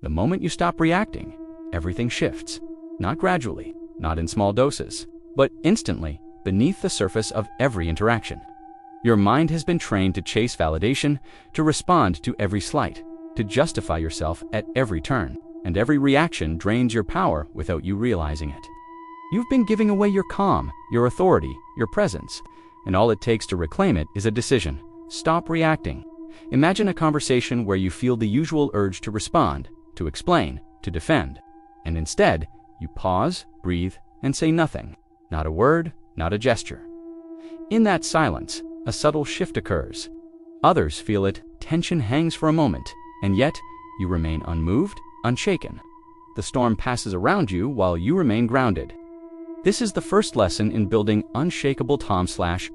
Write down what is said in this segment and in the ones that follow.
The moment you stop reacting, everything shifts. Not gradually, not in small doses, but instantly, beneath the surface of every interaction. Your mind has been trained to chase validation, to respond to every slight, to justify yourself at every turn, and every reaction drains your power without you realizing it. You've been giving away your calm, your authority, your presence, and all it takes to reclaim it is a decision. Stop reacting. Imagine a conversation where you feel the usual urge to respond, to explain, to defend, and instead, you pause, breathe, and say nothing. Not a word, not a gesture. In that silence, a subtle shift occurs. Others feel it, tension hangs for a moment, and yet, you remain unmoved, unshaken. The storm passes around you while you remain grounded. This is the first lesson in building unshakable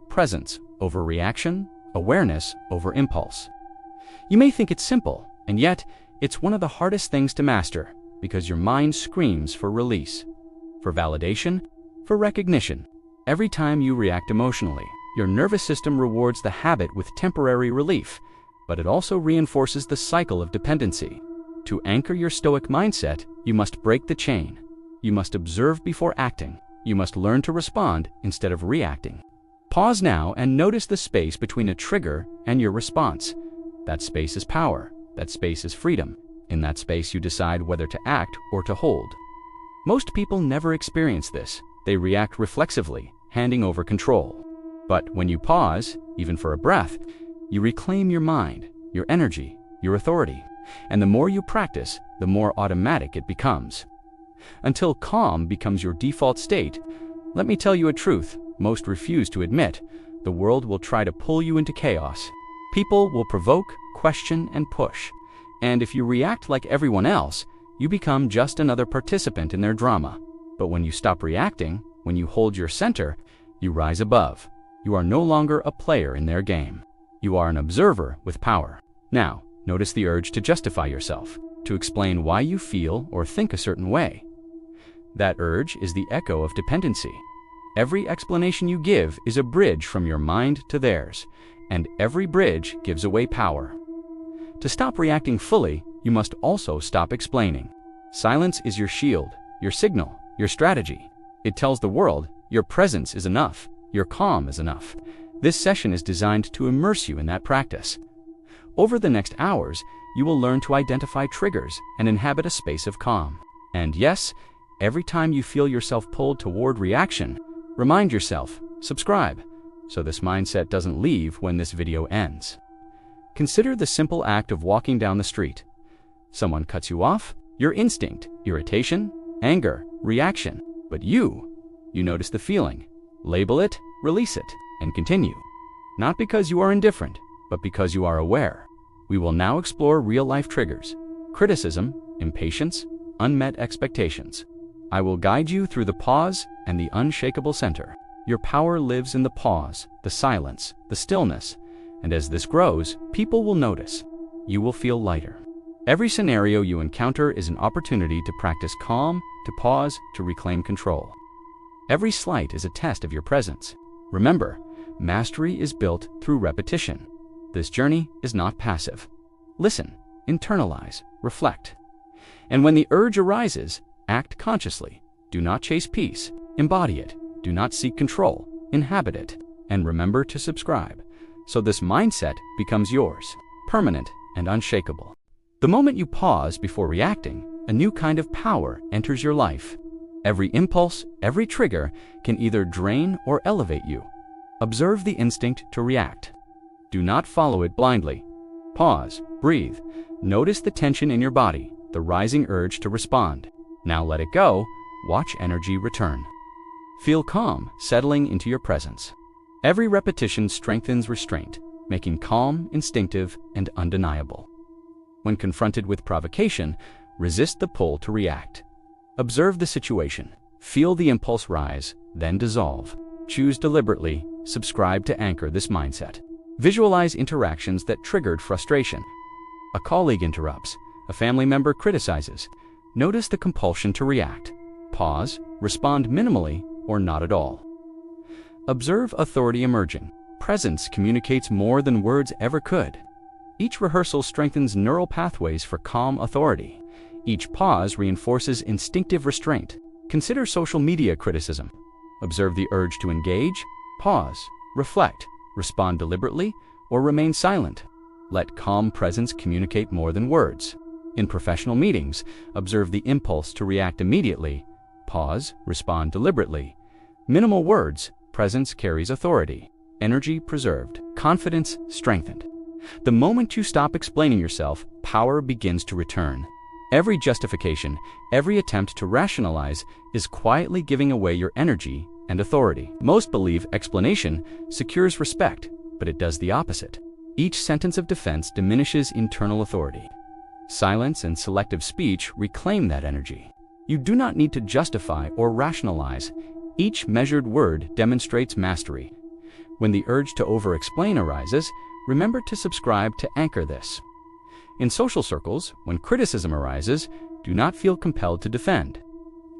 presence over reaction, awareness over impulse. You may think it's simple, and yet, it's one of the hardest things to master, because your mind screams for release, for validation, for recognition. Every time you react emotionally, your nervous system rewards the habit with temporary relief, but it also reinforces the cycle of dependency. To anchor your Stoic mindset, you must break the chain. You must observe before acting. You must learn to respond instead of reacting. Pause now and notice the space between a trigger and your response. That space is power. That space is freedom. In that space, you decide whether to act or to hold. Most people never experience this. They react reflexively, handing over control. But when you pause, even for a breath, you reclaim your mind, your energy, your authority. And the more you practice, the more automatic it becomes. Until calm becomes your default state, let me tell you a truth most refuse to admit: the world will try to pull you into chaos. People will provoke, question, and push. And if you react like everyone else, you become just another participant in their drama. But when you stop reacting, when you hold your center, you rise above. You are no longer a player in their game. You are an observer with power. Now, notice the urge to justify yourself, to explain why you feel or think a certain way. That urge is the echo of dependency. Every explanation you give is a bridge from your mind to theirs, and every bridge gives away power. To stop reacting fully, you must also stop explaining. Silence is your shield, your signal, your strategy. It tells the world your presence is enough, your calm is enough. This session is designed to immerse you in that practice. Over the next hours, you will learn to identify triggers and inhabit a space of calm. And yes, every time you feel yourself pulled toward reaction, remind yourself, subscribe, so this mindset doesn't leave when this video ends. Consider the simple act of walking down the street. Someone cuts you off, your instinct, irritation, anger, reaction. But you notice the feeling, label it, release it, and continue. Not because you are indifferent, but because you are aware. We will now explore real-life triggers: criticism, impatience, unmet expectations. I will guide you through the pause and the unshakable center. Your power lives in the pause, the silence, the stillness, and as this grows, people will notice. You will feel lighter. Every scenario you encounter is an opportunity to practice calm, to pause, to reclaim control. Every slight is a test of your presence. Remember, mastery is built through repetition. This journey is not passive. Listen, internalize, reflect. And when the urge arises, act consciously. Do not chase peace, embody it. Do not seek control, inhabit it. And remember to subscribe, so this mindset becomes yours, permanent and unshakable. The moment you pause before reacting, a new kind of power enters your life. Every impulse, every trigger can either drain or elevate you. Observe the instinct to react. Do not follow it blindly. Pause, breathe, notice the tension in your body, the rising urge to respond. Now let it go, watch energy return. Feel calm settling into your presence. Every repetition strengthens restraint, making calm instinctive and undeniable. When confronted with provocation, resist the pull to react. Observe the situation, feel the impulse rise, then dissolve. Choose deliberately, subscribe to anchor this mindset. Visualize interactions that triggered frustration. A colleague interrupts, a family member criticizes. Notice the compulsion to react. Pause, respond minimally or not at all. Observe authority emerging. Presence communicates more than words ever could. Each rehearsal strengthens neural pathways for calm authority. Each pause reinforces instinctive restraint. Consider social media criticism. Observe the urge to engage, pause, reflect, respond deliberately, or remain silent. Let calm presence communicate more than words. In professional meetings, observe the impulse to react immediately, pause, respond deliberately. Minimal words, presence carries authority. Energy preserved, confidence strengthened. The moment you stop explaining yourself, power begins to return. Every justification, every attempt to rationalize is quietly giving away your energy and authority. Most believe explanation secures respect, but it does the opposite. Each sentence of defense diminishes internal authority. Silence and selective speech reclaim that energy. You do not need to justify or rationalize. Each measured word demonstrates mastery. When the urge to over-explain arises, remember to subscribe to anchor this. In social circles, when criticism arises, do not feel compelled to defend.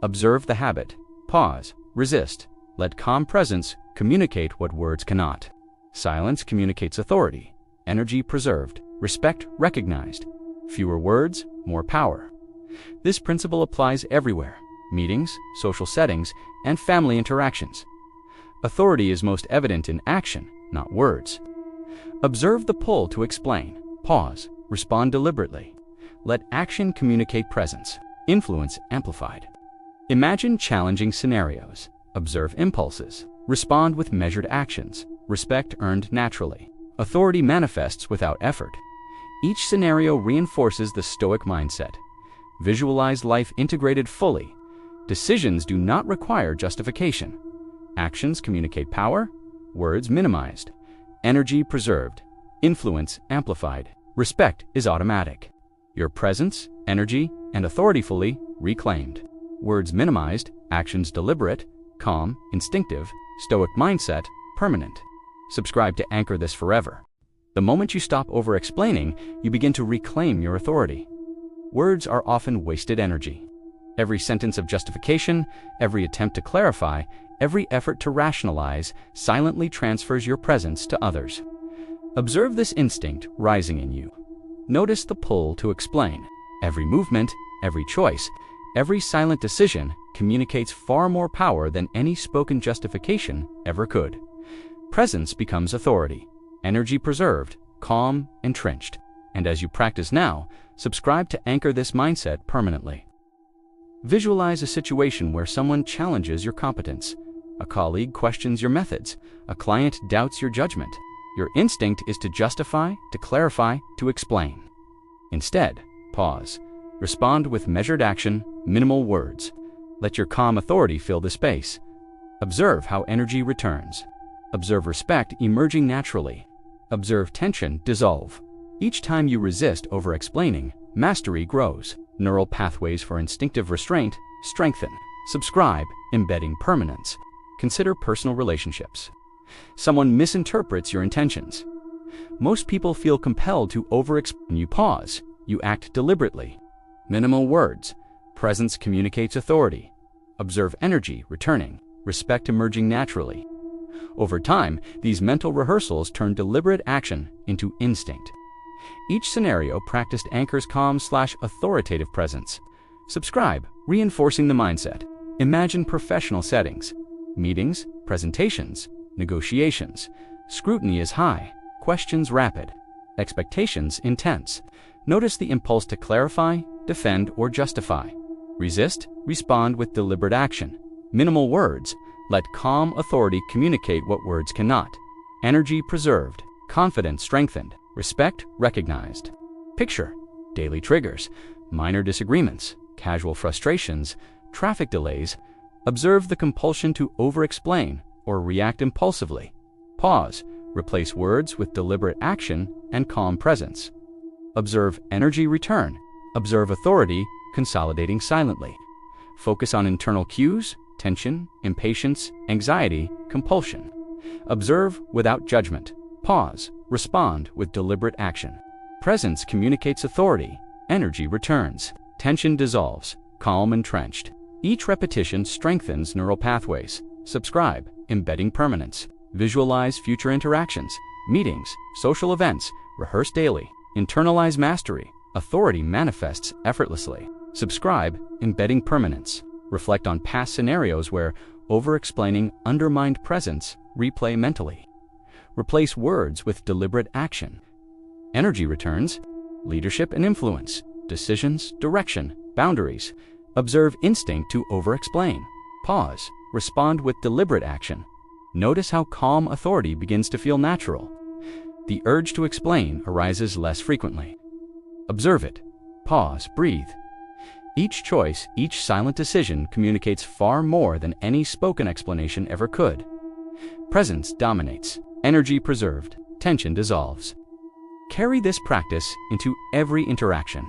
Observe the habit, pause, resist. Let calm presence communicate what words cannot. Silence communicates authority, energy preserved, respect recognized. Fewer words, more power. This principle applies everywhere: meetings, social settings, and family interactions. Authority is most evident in action, not words. Observe the pull to explain, pause, respond deliberately. Let action communicate presence, influence amplified. Imagine challenging scenarios. Observe impulses. Respond with measured actions. Respect earned naturally. Authority manifests without effort. Each scenario reinforces the Stoic mindset. Visualize life integrated fully. Decisions do not require justification. Actions communicate power, words minimized. Energy preserved, influence amplified. Respect is automatic. Your presence, energy, and authority fully reclaimed. Words minimized, actions deliberate, calm, instinctive, Stoic mindset, permanent. Subscribe to anchor this forever. The moment you stop over-explaining, you begin to reclaim your authority. Words are often wasted energy. Every sentence of justification, every attempt to clarify, every effort to rationalize silently transfers your presence to others. Observe this instinct rising in you. Notice the pull to explain. Every movement, every choice, every silent decision communicates far more power than any spoken justification ever could. Presence becomes authority, energy preserved, calm, entrenched. And as you practice now, subscribe to anchor this mindset permanently. Visualize a situation where someone challenges your competence. A colleague questions your methods. A client doubts your judgment. Your instinct is to justify, to clarify, to explain. Instead, pause. Respond with measured action, minimal words. Let your calm authority fill the space. Observe how energy returns. Observe respect emerging naturally. Observe tension dissolve. Each time you resist over-explaining, mastery grows. Neural pathways for instinctive restraint strengthen. Subscribe, embedding permanence. Consider personal relationships. Someone misinterprets your intentions. Most people feel compelled to over-explain. You pause. You act deliberately. Minimal words. Presence communicates authority. Observe energy returning. Respect emerging naturally. Over time, these mental rehearsals turn deliberate action into instinct. Each scenario practiced anchors calm/authoritative presence. Subscribe, reinforcing the mindset. Imagine professional settings. Meetings, presentations, negotiations. Scrutiny is high, questions rapid, expectations intense. Notice the impulse to clarify, defend, or justify. Resist, respond with deliberate action. Minimal words. Let calm authority communicate what words cannot. Energy preserved, confidence strengthened, respect recognized. Picture daily triggers, minor disagreements, casual frustrations, traffic delays. Observe the compulsion to over-explain or react impulsively. Pause, replace words with deliberate action and calm presence. Observe energy return. Observe authority consolidating silently. Focus on internal cues, tension, impatience, anxiety, compulsion. Observe without judgment. Pause, respond with deliberate action. Presence communicates authority, energy returns, tension dissolves, calm entrenched. Each repetition strengthens neural pathways. Subscribe, embedding permanence. Visualize future interactions, meetings, social events, rehearse daily. Internalize mastery. Authority manifests effortlessly. Subscribe, embedding permanence. Reflect on past scenarios where over-explaining undermined presence. Replay mentally. Replace words with deliberate action. Energy returns. Leadership and influence. Decisions, direction, boundaries. Observe instinct to over-explain. Pause. Respond with deliberate action. Notice how calm authority begins to feel natural. The urge to explain arises less frequently. Observe it. Pause. Breathe. Each choice, each silent decision communicates far more than any spoken explanation ever could. Presence dominates. Energy preserved. Tension dissolves. Carry this practice into every interaction.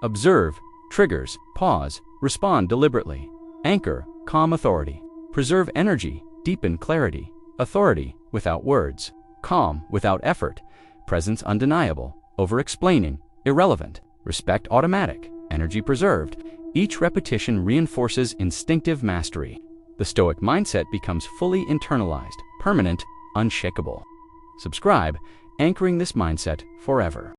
Observe, triggers, pause, respond deliberately. Anchor, calm authority. Preserve energy, deepen clarity. Authority, without words. Calm, without effort. Presence undeniable. Over-explaining, irrelevant. Respect automatic. Energy preserved. Each repetition reinforces instinctive mastery. The Stoic mindset becomes fully internalized, permanent, unshakable. Subscribe, anchoring this mindset forever.